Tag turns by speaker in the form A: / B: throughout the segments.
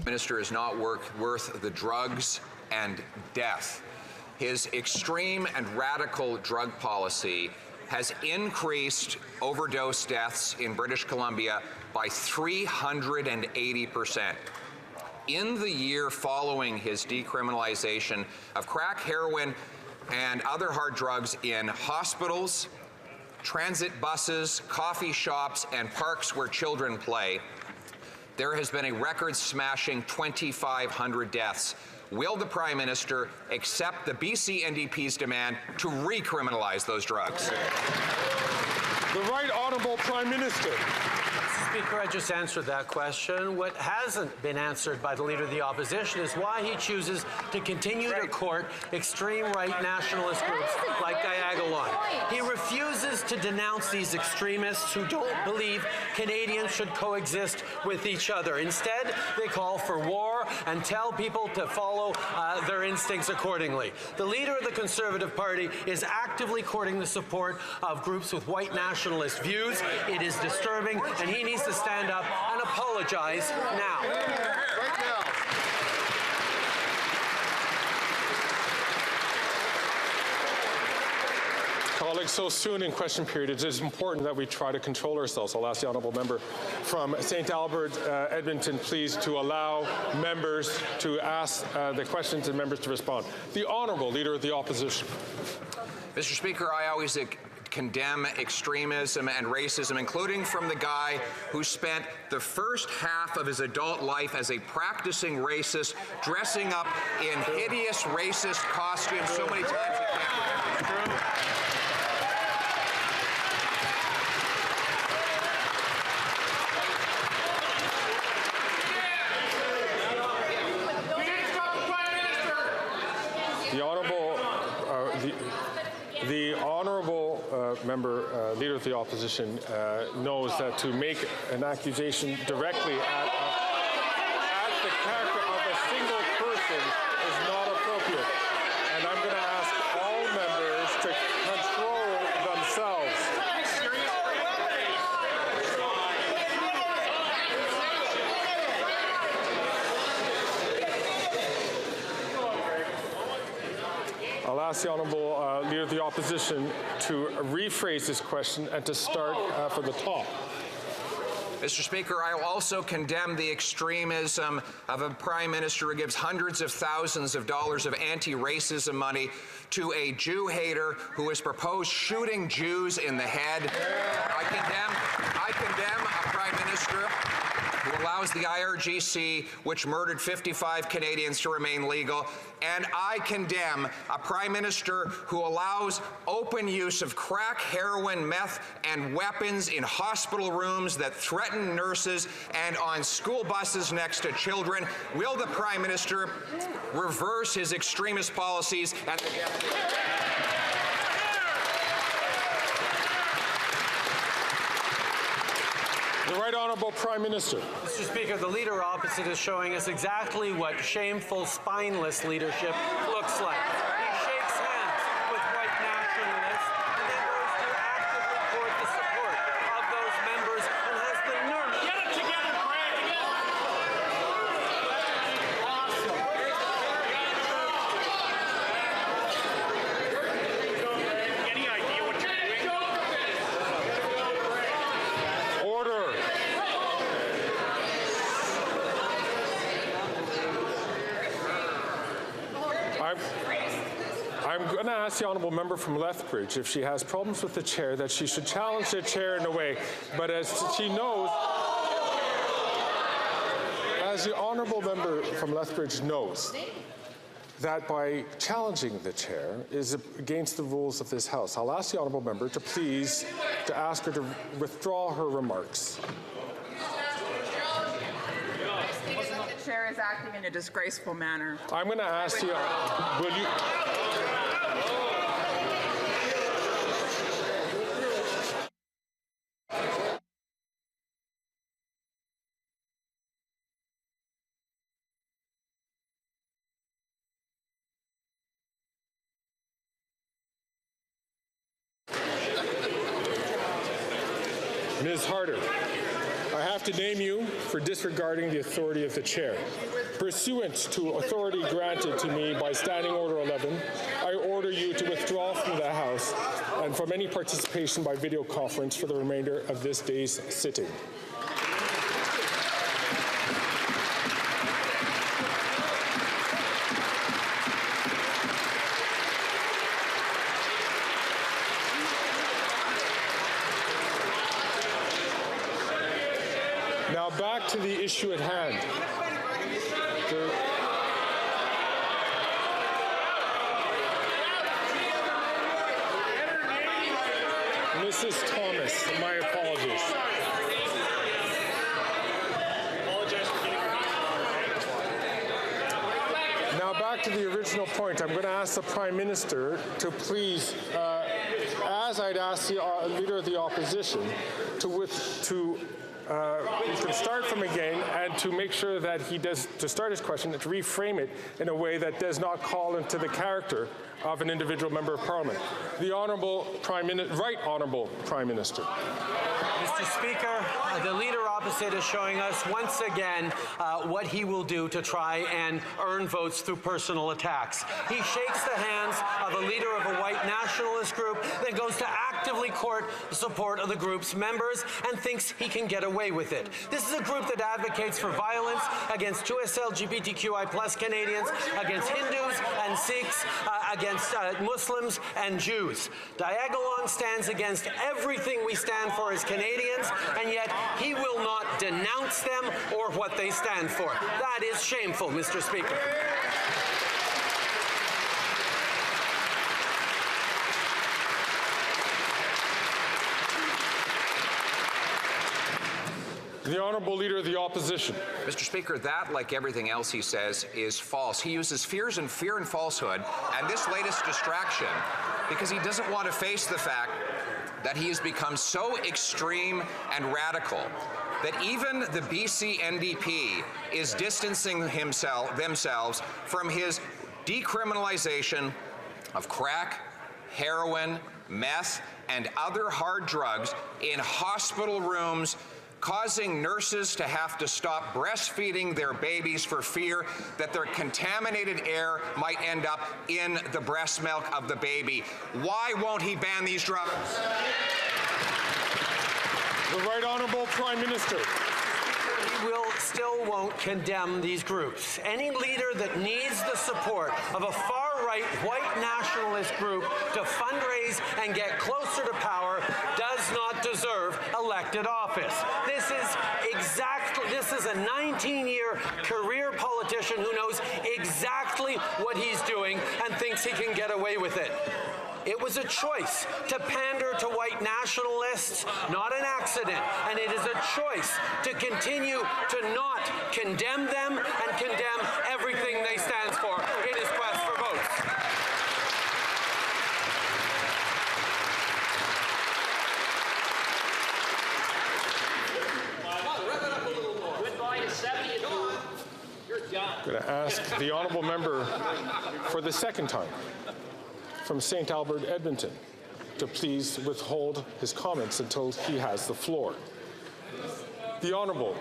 A: Minister is not worth the drugs and death. His extreme and radical drug policy has increased overdose deaths in British Columbia by 380%. In the year following his decriminalization of crack, heroin, and other hard drugs in hospitals, transit buses, coffee shops, and parks where children play, there has been a record-smashing 2,500 deaths. Will the Prime Minister accept the BC NDP's demand to recriminalize those drugs?
B: The Right Honourable Prime Minister.
C: Speaker, I just answered that question. What hasn't been answered by the Leader of the Opposition is why he chooses to continue to court extreme right nationalist groups like Diagolon. He refuses to denounce these extremists who don't believe Canadians should coexist with each other. Instead, they call for war and tell people to follow their instincts accordingly. The Leader of the Conservative Party is actively courting the support of groups with white nationalist views. It is disturbing, and he needs to stand up and apologize now.
B: Right now. Colleagues, so soon in question period, it is important that we try to control ourselves. I'll ask the honourable member from St. Albert, Edmonton, please, to allow members to ask the questions and members to respond. The Honourable Leader of the Opposition.
A: Mr. Speaker, I always condemn extremism and racism, including from the guy who spent the first half of his adult life as a practicing racist, dressing up in hideous racist costumes so many times he can't remember.
B: The Honourable member, Leader of the Opposition, knows that to make an accusation directly at the character of a single person is not appropriate. And I'm going to ask all members to control themselves. I'll ask the Honourable Leader of the Opposition to rephrase this question and to start from the top.
A: Mr. Speaker, I will also condemn the extremism of a Prime Minister who gives hundreds of thousands of dollars of anti-racism money to a Jew hater who has proposed shooting Jews in the head. I condemn a Prime Minister who allows the IRGC, which murdered 55 Canadians, to remain legal. And I condemn a Prime Minister who allows open use of crack, heroin, meth, and weapons in hospital rooms that threaten nurses and on school buses next to children. Will the Prime Minister reverse his extremist policies and
B: The Right Honourable Prime Minister.
C: Mr. Speaker, the Leader opposite is showing us exactly what shameful, spineless leadership looks like. He shakes hands with white nationalists and then goes to actively court the support of those members and has the nerve. Get it together, Greg!
D: Any idea what you're doing?
B: Order. I'm going to ask the Honourable Member from Lethbridge if she has problems with the chair, that she should challenge the chair in a way. But as she knows, as the Honourable Member from Lethbridge knows, that by challenging the chair is against the rules of this House. I'll ask the Honourable Member to please to ask her to withdraw her remarks.
E: The chair is acting in a disgraceful manner.
B: I'm going to ask you, will you... Ms. Harder, I have to name you for disregarding the authority of the chair. Pursuant to authority granted to me by Standing Order 11, I order you to withdraw from the House and from any participation by video conference for the remainder of this day's sitting. Now back to the issue at hand. Mrs. Thomas, my apologies. Now back to the original point. I'm going to ask the Prime Minister to please, as I'd ask the Leader of the Opposition, you can start from again and to make sure that he does, to start his question, to reframe it in a way that does not call into the character of an individual member of Parliament. The Honourable Right Honourable Prime Minister.
C: Mr. Speaker, the Leader opposite is showing us once again what he will do to try and earn votes through personal attacks. He shakes the hands of a leader of a white nationalist group, then goes to actively court the support of the group's members and thinks he can get away with it. This is a group that advocates for violence against US LGBTQI+ Canadians, against Hindus and Sikhs, against Muslims and Jews. Diagolon stands against everything we stand for as Canadians, and yet he will not denounce them or what they stand for. That is shameful, Mr. Speaker.
B: The Honourable Leader of the Opposition.
A: Mr. Speaker, that, like everything else he says, is false. He uses fear and falsehood and this latest distraction because he doesn't want to face the fact that he has become so extreme and radical that even the BC NDP is distancing themselves from his decriminalization of crack, heroin, meth, and other hard drugs in hospital rooms, causing nurses to have to stop breastfeeding their babies for fear that their contaminated air might end up in the breast milk of the baby. Why won't he ban these drugs?
B: The Right Honourable Prime Minister.
C: Still won't condemn these groups. Any leader that needs the support of a far-right white nationalist group to fundraise and get closer to power does not deserve elected office. This is a 19-year career politician who knows exactly what he's doing and thinks he can get away with it. It was a choice to pander to white nationalists, not an accident, and it is a choice to continue to not condemn them and condemn everything they stand for in his quest for votes.
B: I'm going to ask the Honourable Member for the second time from St. Albert, Edmonton, to please withhold his comments until he has the floor. The Honourable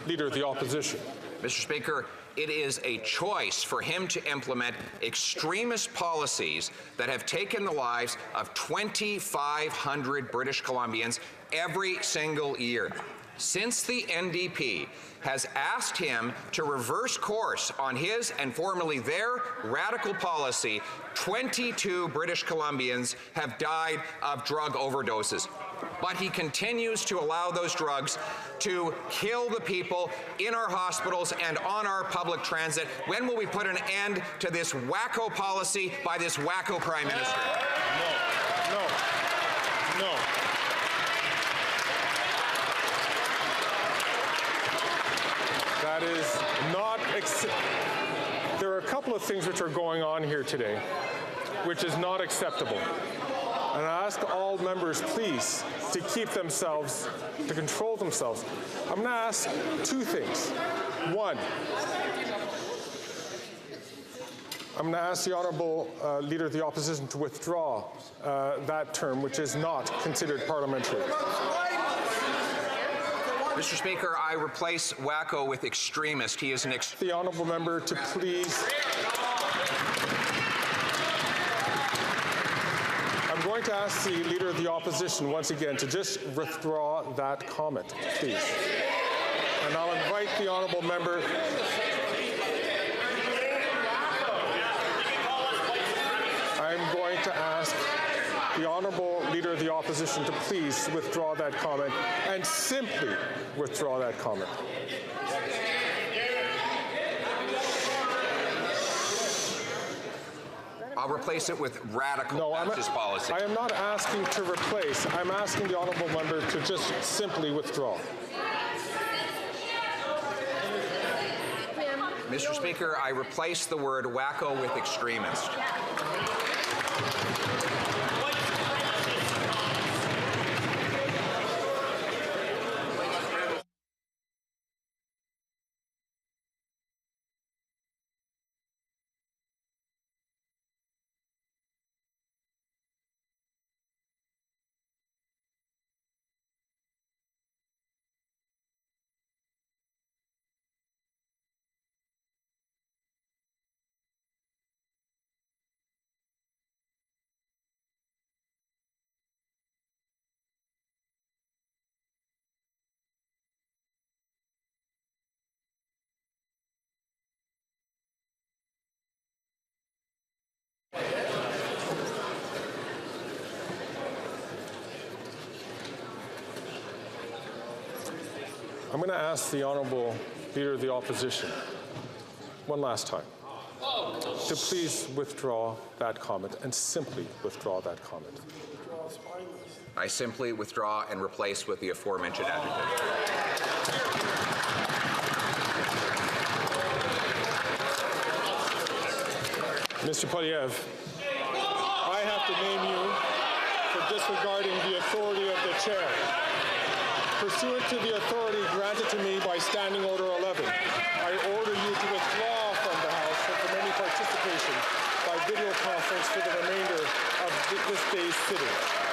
B: Leader of the Opposition.
A: Mr. Speaker, it is a choice for him to implement extremist policies that have taken the lives of 2,500 British Columbians every single year. Since the NDP has asked him to reverse course on his and formerly their radical policy, 22 British Columbians have died of drug overdoses. But he continues to allow those drugs to kill the people in our hospitals and on our public transit. When will we put an end to this wacko policy by this wacko Prime Minister?
B: No. That is not there are a couple of things which are going on here today which is not acceptable. And I ask all members, please, to keep themselves, to control themselves. I'm going to ask two things. One, I'm going to ask the Honourable Leader of the Opposition to withdraw that term, which is not considered parliamentary.
A: Mr. Speaker, I replace wacko with extremist. He is an
B: The honourable member to please. I'm going to ask the Leader of the Opposition once again to just withdraw that comment, please. And I'll invite the honourable member. I'm going to ask the honourable Leader of the Opposition to please withdraw that comment and simply withdraw that comment.
A: I'll replace it with radical leftist policy.
B: I am not asking to replace. I'm asking the honourable member to just simply withdraw.
A: Mr. Speaker, I replace the word wacko with extremist.
B: I'm going to ask the honourable Leader of the Opposition one last time to please withdraw that comment and simply withdraw that comment.
A: I simply withdraw and replace with the aforementioned adjective.
B: Mr. Polyev, I have to name you for disregarding the authority of the chair. Pursuant to the authority granted to me by Standing Order 11, I order you to withdraw from the House and from any participation by video conference for the remainder of this day's sitting.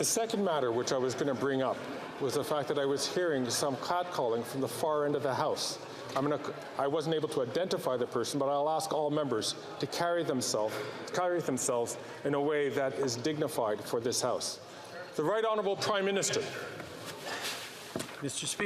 B: The second matter which I was going to bring up was the fact that I was hearing some catcalling from the far end of the House. I wasn't able to identify the person, but I'll ask all members to carry themselves in a way that is dignified for this House. The Right Honourable Prime Minister.
C: Mr. Speaker.